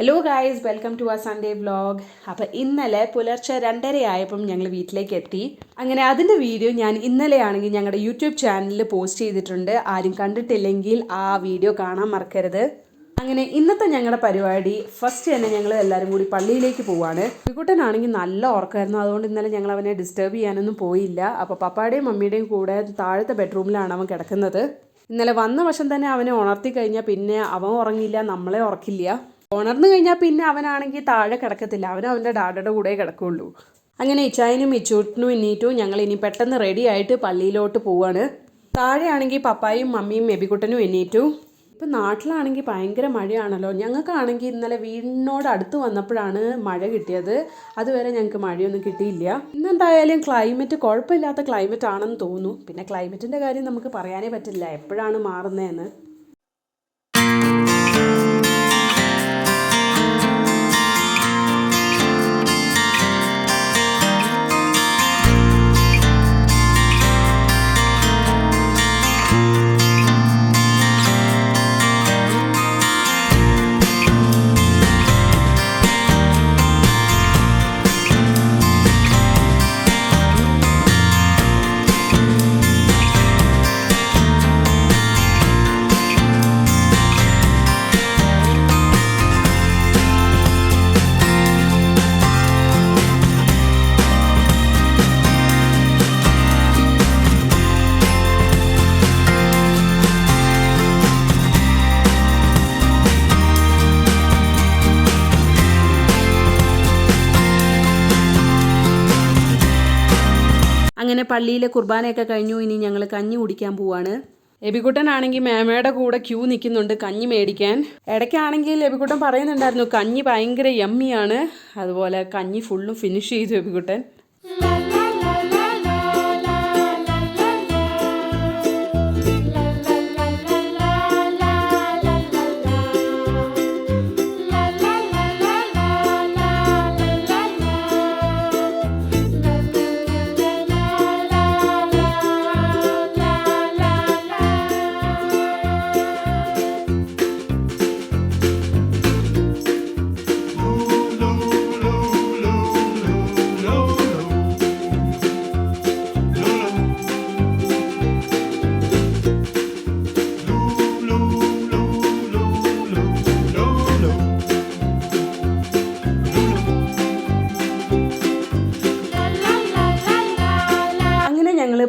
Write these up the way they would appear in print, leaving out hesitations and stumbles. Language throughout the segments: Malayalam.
ഹലോ ഗായ്സ്, വെൽക്കം ടു ആ സൺഡേ വ്ളോഗ്. അപ്പോൾ ഇന്നലെ പുലർച്ചെ 2:30 ആയപ്പം ഞങ്ങൾ വീട്ടിലേക്ക് എത്തി. അങ്ങനെ അതിൻ്റെ വീഡിയോ ഞാൻ ഇന്നലെയാണെങ്കിൽ ഞങ്ങളുടെ യൂട്യൂബ് ചാനലിൽ പോസ്റ്റ് ചെയ്തിട്ടുണ്ട്. ആരും കണ്ടിട്ടില്ലെങ്കിൽ ആ വീഡിയോ കാണാൻ മറക്കരുത്. അങ്ങനെ ഇന്നത്തെ ഞങ്ങളുടെ പരിപാടി ഫസ്റ്റ് തന്നെ ഞങ്ങൾ എല്ലാവരും കൂടി പള്ളിയിലേക്ക് പോവാണ്. കുട്ടനാണെങ്കിൽ നല്ല ഉറക്കമായിരുന്നു, അതുകൊണ്ട് ഇന്നലെ ഞങ്ങൾ അവനെ ഡിസ്റ്റർബ് ചെയ്യാനൊന്നും പോയില്ല. അപ്പോൾ പപ്പായുടെയും മമ്മിയുടെയും കൂടെ താഴത്തെ ബെഡ്റൂമിലാണ് അവൻ കിടക്കുന്നത്. ഇന്നലെ വന്ന വശം തന്നെ അവനെ ഉണർത്തി കഴിഞ്ഞാൽ പിന്നെ അവൻ ഉറങ്ങില്ല, നമ്മളെ ഉറക്കില്ല. ഉണർന്നു കഴിഞ്ഞാൽ പിന്നെ അവനാണെങ്കിൽ താഴെ കിടക്കത്തില്ല, അവൻ്റെ ഡാഡയുടെ കൂടെ കിടക്കുകയുള്ളൂ. അങ്ങനെ ഇച്ചായനും ഇച്ചൂട്ടിനും എണ്ണീറ്റും ഞങ്ങൾ ഇനി പെട്ടെന്ന് റെഡി ആയിട്ട് പള്ളിയിലോട്ട് പോവാണ്. താഴെയാണെങ്കിൽ പപ്പായും മമ്മിയും എബിക്കുട്ടനും എണ്ണീറ്റു. ഇപ്പം നാട്ടിലാണെങ്കിൽ ഭയങ്കര മഴയാണല്ലോ. ഞങ്ങൾക്കാണെങ്കിൽ ഇന്നലെ വീടിനോട് അടുത്ത് വന്നപ്പോഴാണ് മഴ കിട്ടിയത്. അതുവരെ ഞങ്ങൾക്ക് മഴയൊന്നും കിട്ടിയില്ല. ഇന്നെന്തായാലും ക്ലൈമറ്റ് കുഴപ്പമില്ലാത്ത ക്ലൈമറ്റ് ആണെന്ന് തോന്നുന്നു. പിന്നെ ക്ലൈമറ്റിൻ്റെ കാര്യം നമുക്ക് പറയാനേ പറ്റില്ല, എപ്പോഴാണ് മാറുന്നതെന്ന്. അങ്ങനെ പള്ളിയിലെ കുർബാനയൊക്കെ കഴിഞ്ഞു. ഇനി ഞങ്ങൾ കഞ്ഞി കുടിക്കാൻ പോവാണ്. എബിക്കുട്ടനാണെങ്കിൽ മേമയുടെ കൂടെ ക്യൂ നിൽക്കുന്നുണ്ട് കഞ്ഞി മേടിക്കാൻ. ഇടയ്ക്കാണെങ്കിൽ എബിക്കുട്ടൻ പറയുന്നുണ്ടായിരുന്നു കഞ്ഞി ഭയങ്കര യമ്മിയാണ്. അതുപോലെ കഞ്ഞി ഫുള്ളും ഫിനിഷ് ചെയ്തു എബിക്കുട്ടൻ.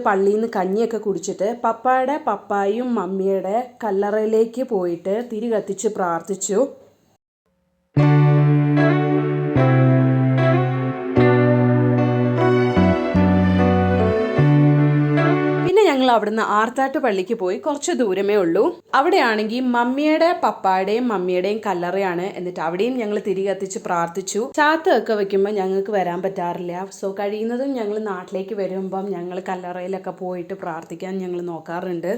പള്ളിയിൽ നിന്ന് കഞ്ഞിയൊക്കെ കുടിച്ചിട്ട് പപ്പായും മമ്മിയുടെ കല്ലറയിലേക്ക് പോയിട്ട് തിരി കത്തിച്ച് പ്രാർത്ഥിച്ചു. അവിടുന്ന് ആർത്താട്ട് പള്ളിക്ക് പോയി. കുറച്ച് ദൂരമേ ഉള്ളൂ. അവിടെയാണെങ്കിൽ പപ്പായുടെയും കല്ലറയാണ്. എന്നിട്ട് അവിടെയും ഞങ്ങൾ തിരി കത്തിച്ച് പ്രാർത്ഥിച്ചു. ചാത്തൊക്കെ വെക്കുമ്പോൾ ഞങ്ങൾക്ക് വരാൻ പറ്റാറില്ല. സോ കഴിയുന്നതും ഞങ്ങൾ നാട്ടിലേക്ക് വരുമ്പം ഞങ്ങൾ കല്ലറയിലൊക്കെ പോയിട്ട് പ്രാർത്ഥിക്കാൻ ഞങ്ങൾ നോക്കാറുണ്ട്.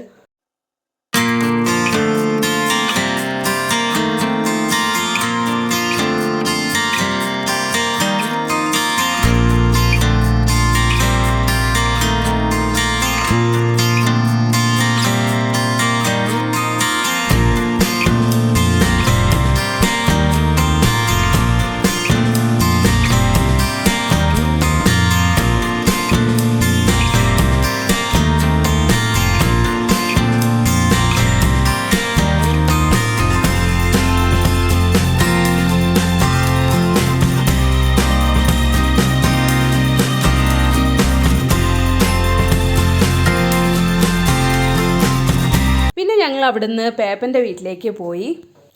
ഞങ്ങൾ അവിടുന്ന് പേപ്പൻ്റെ വീട്ടിലേക്ക് പോയി.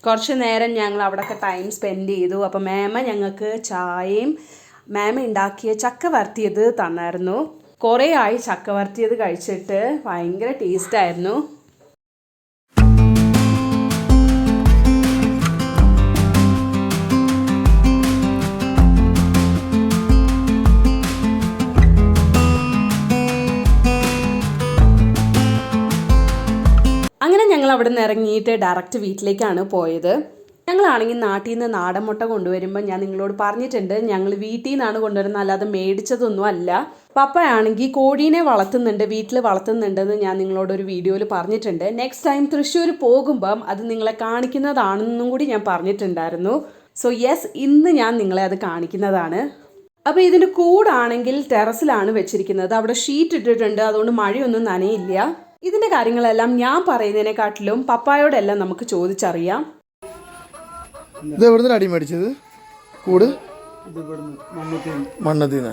കുറച്ച് നേരം ഞങ്ങൾ അവിടെയൊക്കെ ടൈം സ്പെൻഡ് ചെയ്തു. അപ്പോൾ മേമ ഞങ്ങൾക്ക് ചായയും മേമ ഉണ്ടാക്കിയ ചക്ക വരട്ടിയത് തന്നായിരുന്നു. കുറേ ആയി ചക്ക വരട്ടിയത് കഴിച്ചിട്ട്, ഭയങ്കര ടേസ്റ്റായിരുന്നു. അങ്ങനെ ഞങ്ങൾ അവിടെ നിന്ന് ഇറങ്ങിയിട്ട് ഡയറക്റ്റ് വീട്ടിലേക്കാണ് പോയത്. ഞങ്ങളാണെങ്കിൽ നാട്ടിൽ നിന്ന് നാടൻ മുട്ട കൊണ്ടുവരുമ്പോൾ ഞാൻ നിങ്ങളോട് പറഞ്ഞിട്ടുണ്ട്, ഞങ്ങൾ വീട്ടിൽ നിന്നാണ് കൊണ്ടുവരുന്നത്, അല്ലാതെ മേടിച്ചതൊന്നും അല്ല. പപ്പയാണെങ്കിൽ കോഴീനെ വളർത്തുന്നുണ്ട്, വീട്ടിൽ വളർത്തുന്നുണ്ടെന്ന് ഞാൻ നിങ്ങളോടൊരു വീഡിയോയിൽ പറഞ്ഞിട്ടുണ്ട്. നെക്സ്റ്റ് ടൈം തൃശ്ശൂർ പോകുമ്പം അത് നിങ്ങളെ കാണിക്കുന്നതാണെന്നും കൂടി ഞാൻ പറഞ്ഞിട്ടുണ്ടായിരുന്നു. സോ യെസ്, ഇന്ന് ഞാൻ നിങ്ങളെ അത് കാണിക്കുന്നതാണ്. അപ്പോൾ ഇതിൻ്റെ കൂടാണെങ്കിൽ ടെറസിലാണ് വെച്ചിരിക്കുന്നത്. അവിടെ ഷീറ്റ് ഇട്ടിട്ടുണ്ട്, അതുകൊണ്ട് മഴയൊന്നും നനയില്ല. ഇതിൻ്റെ കാര്യങ്ങളെല്ലാം ഞാൻ പറയുന്നതിനെക്കാട്ടിലും പപ്പായോടെല്ലാം നമുക്ക് ചോദിച്ചറിയാം. ഇത് എവിടുന്ന് അടി മേടിച്ചത് കൂട്? മണ്ണത്തീന.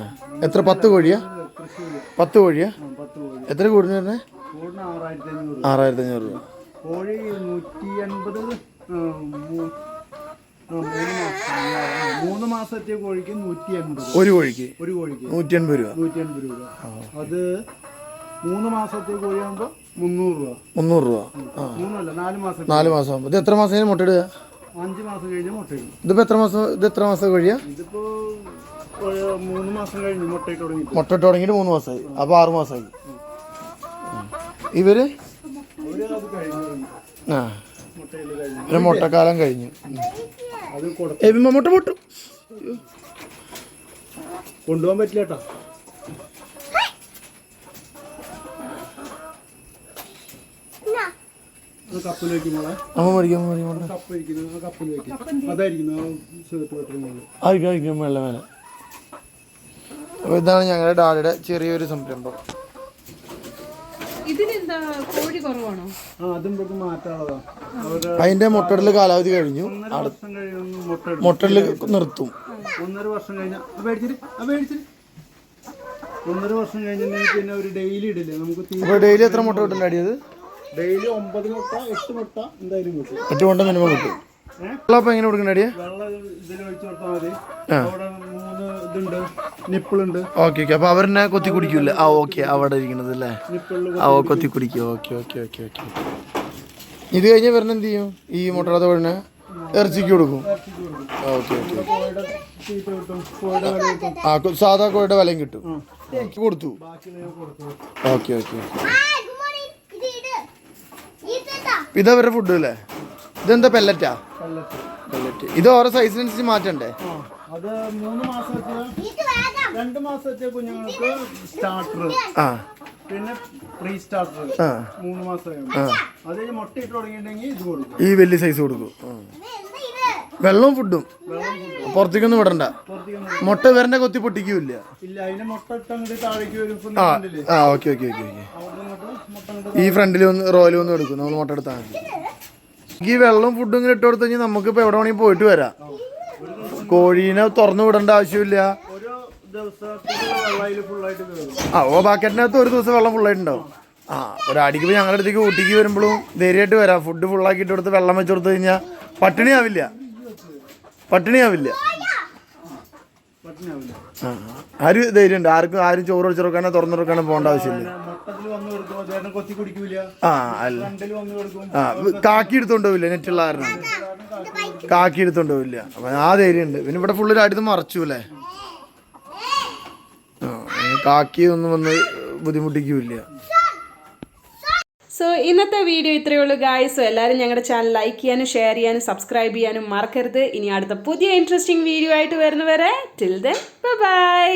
എത്ര? 10 കോഴിയാ? 10 കോഴിയാ? എത്ര കൂടിന് പറഞ്ഞേ? 6500 രൂപ. കോഴി 180. 3 മാസത്തെ കോഴിക്ക് 180. ഒരു കോഴിക്ക് 180 രൂപ. അത് 3 മാസത്തെ കോഴിയാകുമ്പോൾ 300 രൂപ. 4 മാസം ആകുമ്പോൾ. ഇത് എത്ര മാസം കഴിഞ്ഞ് മുട്ടയിടുക? 5 മാസം കഴിഞ്ഞ് മുട്ടയിടും. ഇതിപ്പോ എത്ര മാസം കോഴിയാ? ഇതിപ്പോ 3 മാസം കഴിഞ്ഞ് മുട്ടയിട്ട് തുടങ്ങി. മുട്ടയിട്ട് തുടങ്ങിയിട്ട് 3 മാസമായി. അപ്പോൾ 6 മാസമായി. ഇവര് ഒരു മുട്ടക്കാലം കഴിഞ്ഞു. മുട്ട പൊട്ടും. കൊണ്ടുപോകാൻ പറ്റില്ല കേട്ടോ. കപ്പിൽ വെക്കുമ്പോളെ കപ്പ് ഇരിക്കുന്നത് കപ്പിൽ വെക്കും. അതായിരിക്കും വെള്ള മേലെ. അപ്പോൾ ഇതാണ് ഞങ്ങളുടെ ഡാഡിയുടെ ചെറിയൊരു സംരംഭം. അതിന്റെ മുട്ടയിടൽ കാലാവധി കഴിഞ്ഞു. മുട്ടയിടൽ നിർത്തും. 1.5 വർഷം കഴിഞ്ഞ 1.5 വർഷം കഴിഞ്ഞിട്ടുണ്ടെങ്കിൽ പിന്നെ ഒരു ഡെയിലി ഇടില്ലേ നമുക്ക്. ഡെയിലി എത്ര മുട്ട കിട്ടില്ല അടിയത്? ഡെയിലി 9 മുട്ട 8 മുട്ട എന്തായാലും കിട്ടും. 8 മുട്ട മിനിമം കിട്ടും. വെള്ളം എങ്ങനെ കൊടുക്കണ്ട അടിയ? വെള്ളം ഇതിൽ ഒഴിച്ചു കൊടുത്താൽ മതി. അവിടെ 3 ഇതുണ്ട്, നിപ്പിളുണ്ട്. ഓക്കെ. അപ്പൊ അവരെന്നെ കൊത്തി കുടിക്കൂല്ലേ? ഓക്കെ, അവിടെ ഇരിക്കണത് അല്ലേ? കൊത്തി കുടിക്കും. ഓക്കെ. ഇത് കഴിഞ്ഞ് വരുന്ന എന്ത് ചെയ്യും? ഈ മുട്ടയുടെ വീടിന് ഇറച്ചിക്ക് കൊടുക്കും. ഓക്കെ. സാധാ കോഴിയുടെ വിലയും കിട്ടും. കൊടുത്തു. ഓക്കെ. ഇതവരുടെ ഫുഡ് അല്ലേ? ഇതെന്താ പെല്ലറ്റാ? പെല്ലറ്റ്. ഇത് ഓരോ സൈസിനനുസരിച്ച് മാറ്റണ്ടേ? അത് 3 മാസത്തെ 2 മാസത്തെ കുഞ്ഞുങ്ങൾക്ക് സ്റ്റാർട്ടർ, പിന്നെ പ്രീ സ്റ്റാർട്ടർ 3 മാസം. അത് മുട്ടയിട്ട് തുടങ്ങിയിട്ടുണ്ടെങ്കിൽ ഇത് കൊടുക്കും. ഈ വലിയ സൈസ് കൊടുക്കും. വെള്ളവും ഫുഡും പുറത്തേക്കൊന്നും വിടണ്ട. മുട്ട വരണ്ട കൊത്തി പൊട്ടിക്കൂല്ല. ഓക്കെ. ഈ ഫ്രണ്ടിൽ റോയിൽ ഒന്ന് എടുക്കും. നമ്മൾ മുട്ട എടുത്താൽ മതി. ഈ വെള്ളവും ഫുഡും ഇങ്ങനെ ഇട്ട് കൊടുത്തു കഴിഞ്ഞാൽ നമുക്കിപ്പോൾ എവിടെ വേണമെങ്കിൽ പോയിട്ട് വരാം. കോഴീനെ തുറന്നു വിടേണ്ട ആവശ്യമില്ല. ബക്കറ്റിനകത്ത് ഒരു ദിവസം വെള്ളം ഫുള്ളായിട്ടുണ്ടാവും. ഒരടിക്ക് ഇപ്പോൾ ഞങ്ങളുടെ അടുത്തേക്ക് ഊട്ടിക്ക് വരുമ്പോഴും ധൈര്യമായിട്ട് വരാം. ഫുഡ് ഫുള്ളാക്കിയിട്ട് കൊടുത്ത് വെള്ളം വെച്ച് കൊടുത്തു കഴിഞ്ഞാൽ പട്ടിണിയാവില്ല. ആരും ധൈര്യമുണ്ട്. ആരും ചോറ് വെച്ചെടുക്കാനോ തുറന്നെടുക്കാനോ പോകേണ്ട ആവശ്യമില്ല. കാക്കി എടുത്തോണ്ട് പോവില്ല. നെറ്റുള്ള കാരണം കാക്കി എടുത്തോണ്ട് പോവില്ല. അപ്പൊ ആ ധൈര്യമുണ്ട്. പിന്നെ ഇവിടെ ഫുള്ള് അടിത്ത് മറച്ചു അല്ലേ? കാക്കി ഒന്നും വന്ന് ബുദ്ധിമുട്ടിക്കൂല്ല. സോ ഇന്നത്തെ വീഡിയോ ഇത്രയേ ഉള്ളൂ ഗായ്സ്. എല്ലാവരും ഞങ്ങളുടെ ചാനൽ ലൈക്ക് ചെയ്യാനും ഷെയർ ചെയ്യാനും സബ്സ്ക്രൈബ് ചെയ്യാനും മറക്കരുത്. ഇനി അടുത്ത പുതിയ ഇൻട്രസ്റ്റിംഗ് വീഡിയോ ആയിട്ട് വരുന്നവരെ ടിൽ ദെൻ ബൈ.